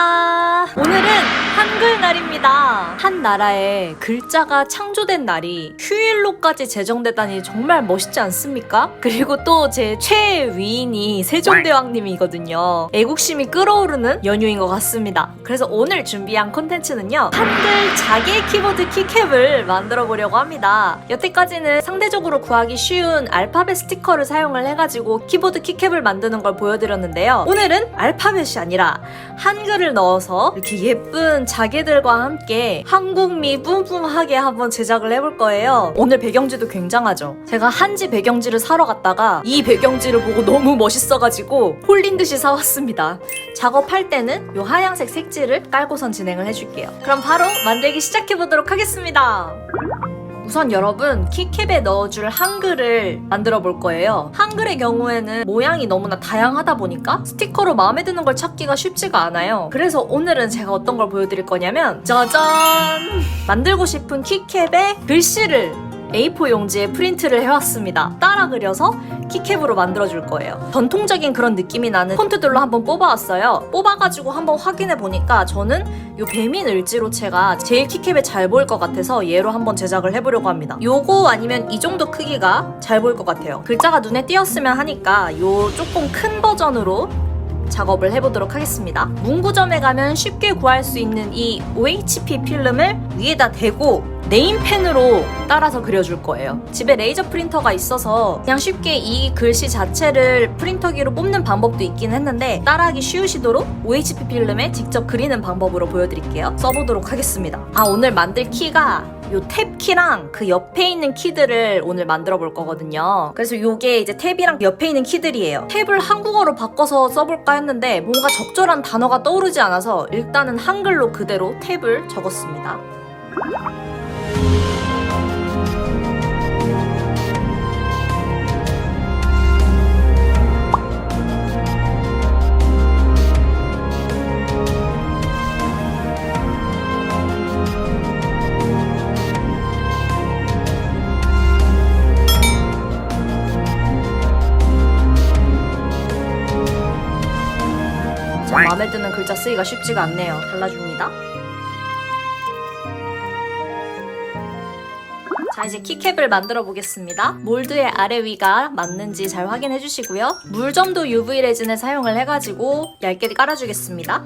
반갑습니다. 오늘은 한글날입니다. 한 나라에 글자가 창조된 날이 휴일로까지 제정되다니 정말 멋있지 않습니까? 그리고 또 제 최위인이 세종대왕님이거든요. 애국심이 끓어오르는 연휴인 것 같습니다. 그래서 오늘 준비한 콘텐츠는요, 한글 자개 키보드 키캡을 만들어 보려고 합니다. 여태까지는 상대적으로 구하기 쉬운 알파벳 스티커를 사용을 해가지고 키보드 키캡을 만드는 걸 보여드렸는데요. 오늘은 알파벳이 아니라 한글을 넣어서 이렇게 예쁜 자개들과 함께 한국미 뿜뿜하게 한번 제작을 해볼 거예요. 오늘 배경지도 굉장하죠. 제가 한지 배경지를 사러 갔다가 이 배경지를 보고 너무 멋있어가지고 홀린 듯이 사왔습니다. 작업할 때는 이 하얀색 색지를 깔고선 진행을 해줄게요. 그럼 바로 만들기 시작해보도록 하겠습니다. 우선 여러분, 키캡에 넣어줄 한글을 만들어 볼 거예요. 한글의 경우에는 모양이 너무나 다양하다 보니까 스티커로 마음에 드는 걸 찾기가 쉽지가 않아요. 그래서 오늘은 제가 어떤 걸 보여드릴 거냐면, 짜잔! 만들고 싶은 키캡에 글씨를 A4 용지에 프린트를 해왔습니다. 따라 그려서 키캡으로 만들어줄 거예요. 전통적인 그런 느낌이 나는 폰트들로 한번 뽑아왔어요. 뽑아가지고 한번 확인해보니까 저는 이 배민 을지로체가 제일 키캡에 잘 보일 것 같아서 얘로 한번 제작을 해보려고 합니다. 요거 아니면 이 정도 크기가 잘 보일 것 같아요. 글자가 눈에 띄었으면 하니까 요 조금 큰 버전으로 작업을 해보도록 하겠습니다. 문구점에 가면 쉽게 구할 수 있는 이 OHP 필름을 위에다 대고 네임펜으로 따라서 그려줄 거예요. 집에 레이저 프린터가 있어서 그냥 쉽게 이 글씨 자체를 프린터기로 뽑는 방법도 있긴 했는데, 따라하기 쉬우시도록 OHP 필름에 직접 그리는 방법으로 보여드릴게요. 써보도록 하겠습니다. 오늘 만들 키가 요 탭 키랑 그 옆에 있는 키들을 오늘 만들어 볼 거거든요. 그래서 요게 이제 탭이랑 옆에 있는 키들이에요. 탭을 한국어로 바꿔서 써볼까 했는데 뭔가 적절한 단어가 떠오르지 않아서 일단은 한글로 그대로 탭을 적었습니다. 마음에 드는 글자 쓰기가 쉽지가 않네요. 달라줍니다. 자, 이제 키캡을 만들어 보겠습니다. 몰드의 아래 위가 맞는지 잘 확인해 주시고요. 물점도 UV 레진을 사용을 해가지고 얇게 깔아주겠습니다.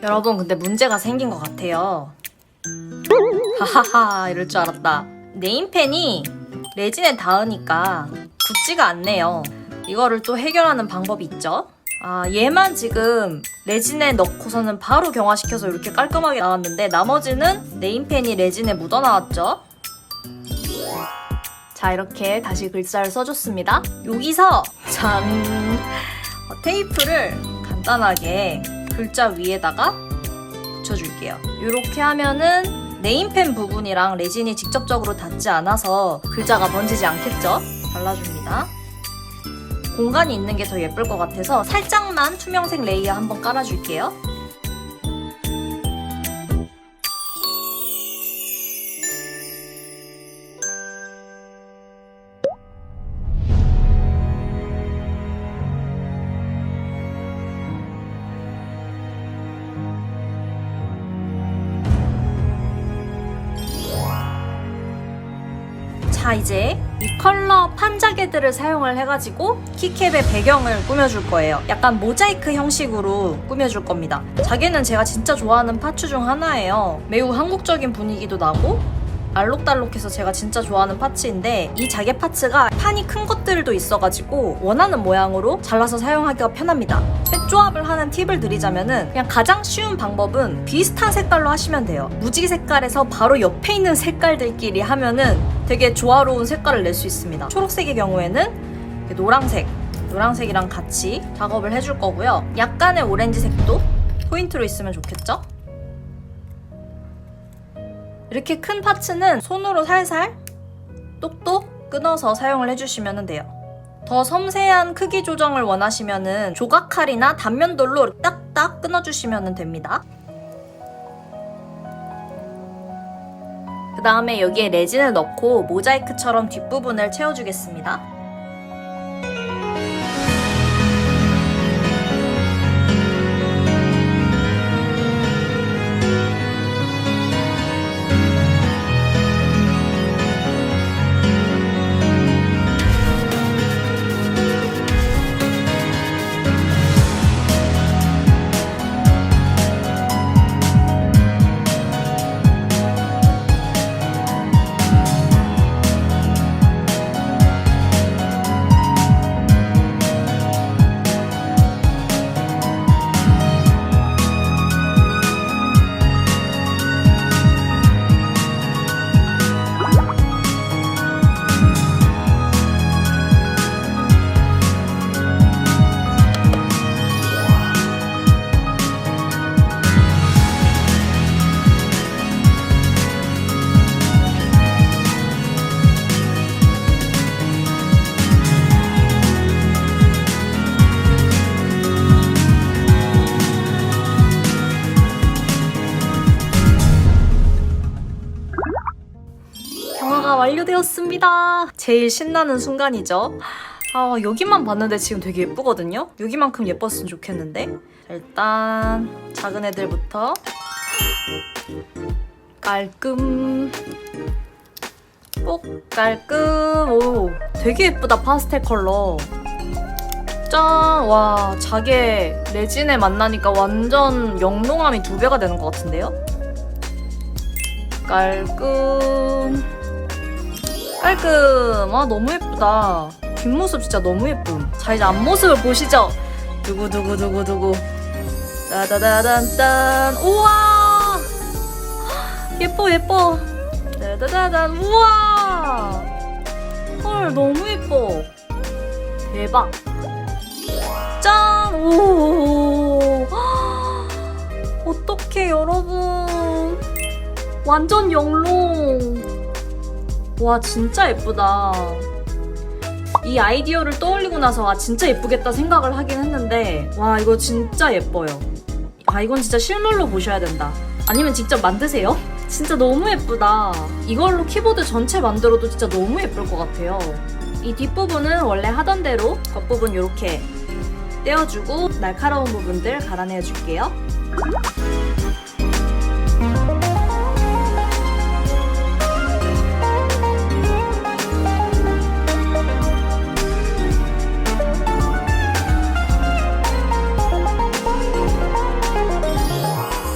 여러분, 근데 문제가 생긴 것 같아요. 하하하, 이럴 줄 알았다. 네임펜이 레진에 닿으니까 굳지가 않네요. 이거를 또 해결하는 방법이 있죠. 얘만 지금 레진에 넣고서는 바로 경화시켜서 이렇게 깔끔하게 나왔는데, 나머지는 네임펜이 레진에 묻어 나왔죠. 자, 이렇게 다시 글자를 써줬습니다. 여기서 짠! 테이프를 간단하게 글자 위에다가 붙여줄게요. 이렇게 하면은 네임펜 부분이랑 레진이 직접적으로 닿지 않아서 글자가 번지지 않겠죠? 발라줍니다. 공간이 있는 게 더 예쁠 것 같아서 살짝만 투명색 레이어 한번 깔아줄게요. 자, 이제 이 컬러 판자개들을 사용을 해가지고 키캡의 배경을 꾸며줄 거예요. 약간 모자이크 형식으로 꾸며줄 겁니다. 자개는 제가 진짜 좋아하는 파츠 중 하나예요. 매우 한국적인 분위기도 나고 알록달록해서 제가 진짜 좋아하는 파츠인데, 이 자개 파츠가 판이 큰 것들도 있어가지고 원하는 모양으로 잘라서 사용하기가 편합니다. 색 조합을 하는 팁을 드리자면은, 그냥 가장 쉬운 방법은 비슷한 색깔로 하시면 돼요. 무지개 색깔에서 바로 옆에 있는 색깔들끼리 하면은 되게 조화로운 색깔을 낼 수 있습니다. 초록색의 경우에는 노란색이랑 같이 작업을 해줄 거고요. 약간의 오렌지색도 포인트로 있으면 좋겠죠? 이렇게 큰 파츠는 손으로 살살 똑똑 끊어서 사용을 해주시면 돼요. 더 섬세한 크기 조정을 원하시면 조각칼이나 단면돌로 딱딱 끊어주시면 됩니다. 그 다음에 여기에 레진을 넣고 모자이크처럼 뒷부분을 채워주겠습니다. 경화가 완료되었습니다. 제일 신나는 순간이죠. 여기만 봤는데 지금 되게 예쁘거든요? 여기만큼 예뻤으면 좋겠는데? 자, 일단 작은 애들부터 깔끔 뽁 깔끔. 오, 되게 예쁘다. 파스텔 컬러. 짠! 와, 자개 레진에 만나니까 완전 영롱함이 2배가 되는 것 같은데요? 깔끔. 너무 예쁘다. 뒷모습 진짜 너무 예쁨. 자, 이제 앞모습을 보시죠. 두구두구두구두구. 따다다단딴. 우와! 예뻐. 따다다단. 우와! 헐, 너무 예뻐. 대박. 짠! 오! 어떡해, 여러분. 완전 영롱. 와, 진짜 예쁘다. 이 아이디어를 떠올리고 나서 진짜 예쁘겠다 생각을 하긴 했는데, 와, 이거 진짜 예뻐요. 이건 진짜 실물로 보셔야 된다. 아니면 직접 만드세요. 진짜 너무 예쁘다. 이걸로 키보드 전체 만들어도 진짜 너무 예쁠 것 같아요. 이 뒷부분은 원래 하던 대로 겉부분 이렇게 떼어주고 날카로운 부분들 갈아내줄게요.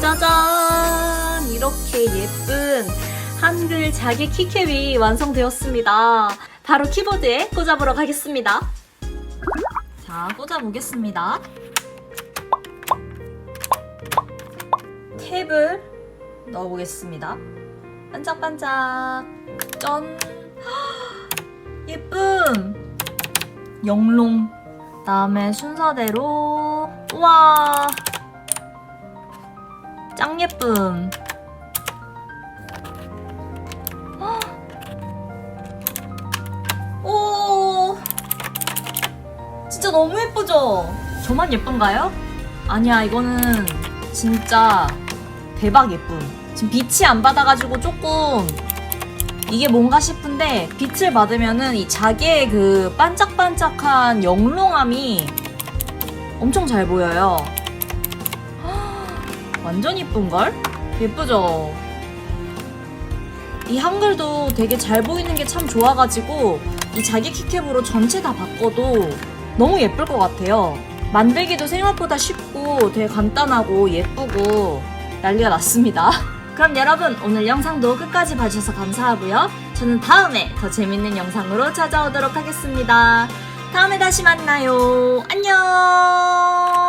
짜잔! 이렇게 예쁜 한글 자개 키캡이 완성되었습니다. 바로 키보드에 꽂아보러 가겠습니다. 자, 꽂아보겠습니다. 캡을 넣어보겠습니다. 반짝반짝. 짠! 예쁨! 영롱. 다음에 순서대로. 우와! 짱 예쁨. 오, 진짜 너무 예쁘죠? 저만 예쁜가요? 아니야, 이거는 진짜 대박 예쁨. 지금 빛이 안 받아가지고 조금 이게 뭔가 싶은데, 빛을 받으면은 이 자개의 그 반짝반짝한 영롱함이 엄청 잘 보여요. 완전 예쁜걸? 예쁘죠? 이 한글도 되게 잘 보이는 게 참 좋아가지고 이 자개 키캡으로 전체 다 바꿔도 너무 예쁠 것 같아요. 만들기도 생각보다 쉽고 되게 간단하고 예쁘고 난리가 났습니다. 그럼 여러분, 오늘 영상도 끝까지 봐주셔서 감사하고요. 저는 다음에 더 재밌는 영상으로 찾아오도록 하겠습니다. 다음에 다시 만나요. 안녕!